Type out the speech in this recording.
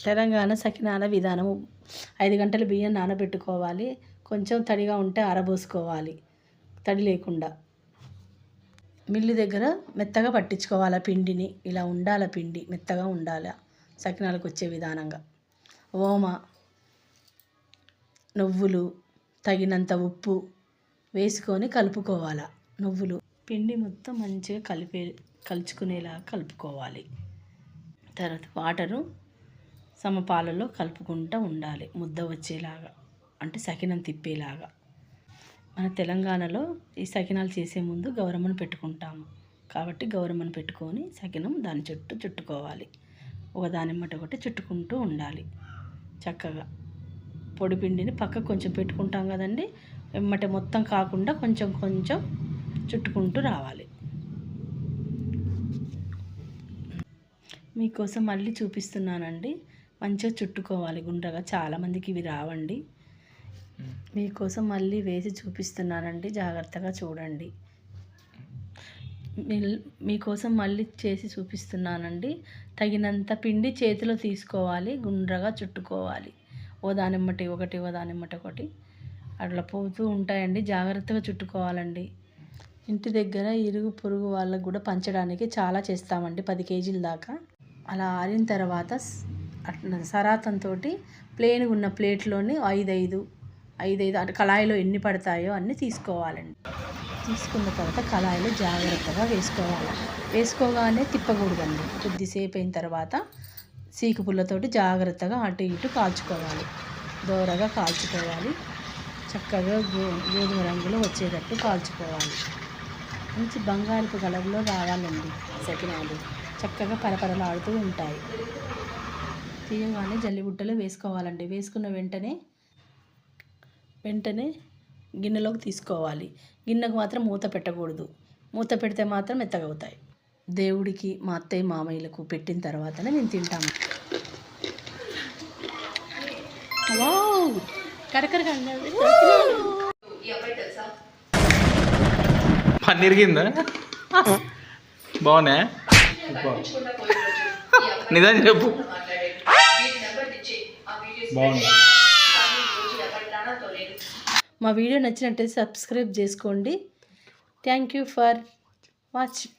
తెలంగాణ సకినాల విధానము. 5 గంటలు బియ్యం నానబెట్టుకోవాలి. కొంచెం తడిగా ఉంటే ఆరబోసుకోవాలి, తడి లేకుండా. మిల్లు దగ్గర మెత్తగా పట్టించుకోవాలి పిండిని. ఇలా ఉండాలి పిండి, మెత్తగా ఉండాలి సకినాలకు వచ్చే విధానంగా. ఓమ, నువ్వులు, తగినంత ఉప్పు వేసుకొని కలుపుకోవాలి. నువ్వులు పిండి మొత్తం మంచిగా కలుచుకునేలాగా కలుపుకోవాలి. తర్వాత వాటరు సమపాలలో కలుపుకుంటూ ఉండాలి, ముద్ద వచ్చేలాగా, అంటే సకినం తిప్పేలాగా. మన తెలంగాణలో ఈ సకినాలు చేసే ముందు గౌరమ్మను పెట్టుకుంటాము కాబట్టి గౌరమ్మను పెట్టుకొని సకినం దాని చుట్టూ చుట్టుకోవాలి. ఒకదానిమ్మట ఒకటి చుట్టుకుంటూ ఉండాలి చక్కగా. పొడి పిండిని పక్కకు కొంచెం పెట్టుకుంటాం కదండి, ఎమ్మటే మొత్తం కాకుండా కొంచెం కొంచెం చుట్టుకుంటూ రావాలి. మీకోసం మళ్ళీ చూపిస్తున్నానండి. మంచిగా చుట్టుకోవాలి గుండ్రగా. చాలామందికి ఇవి రావండి. మీకోసం మళ్ళీ వేసి చూపిస్తున్నానండి, జాగ్రత్తగా చూడండి. మీకోసం మళ్ళీ చేసి చూపిస్తున్నానండి. తగినంత పిండి చేతిలో తీసుకోవాలి, గుండ్రగా చుట్టుకోవాలి. ఓ దానిమ్మటి ఒకటి, ఓ దానిమ్మటి ఒకటి అట్లా పోతూ ఉంటాయండి. జాగ్రత్తగా చుట్టుకోవాలండి. ఇంటి దగ్గర ఇరుగు పొరుగు వాళ్ళకు కూడా పంచడానికి చాలా చేస్తామండి, 10 కేజీల దాకా. అలా ఆరిన తర్వాత అట్లా సరాతంతో ప్లేన్గా ఉన్న ప్లేట్లోని 5 అంటే కళాయిలో ఎన్ని పడతాయో అన్నీ తీసుకోవాలండి. తీసుకున్న తర్వాత కళాయిలో జాగ్రత్తగా వేసుకోవాలి. వేసుకోగానే తిప్పకూడదండి. కొద్దిసేపు అయిన తర్వాత సీకు పుల్లతోటి జాగ్రత్తగా అటు ఇటు కాల్చుకోవాలి. దోరగా కాల్చుకోవాలి. చక్కగా గోధుమ రంగులో వచ్చేటట్టు కాల్చుకోవాలి. మంచి బంగారపు కలర్లో రావాలండి సకినాలు. చక్కగా పరపరలాడుతూ ఉంటాయి. తీయగానే జల్లిబుట్టలో వేసుకోవాలండి. వేసుకున్న వెంటనే గిన్నెలోకి తీసుకోవాలి. గిన్నెకు మాత్రం మూత పెట్టకూడదు. మూత పెడితే మాత్రం మెత్తగవుతాయి. దేవుడికి, మా అత్తయ్య మామయ్యలకు పెట్టిన తర్వాతనే మేము తింటాము. పన్నీరిగిందా బాగున్నా? నిజం చెప్పు. మా వీడియో నచ్చినట్టయితే సబ్స్క్రైబ్ చేసుకోండి. Thank you for watching.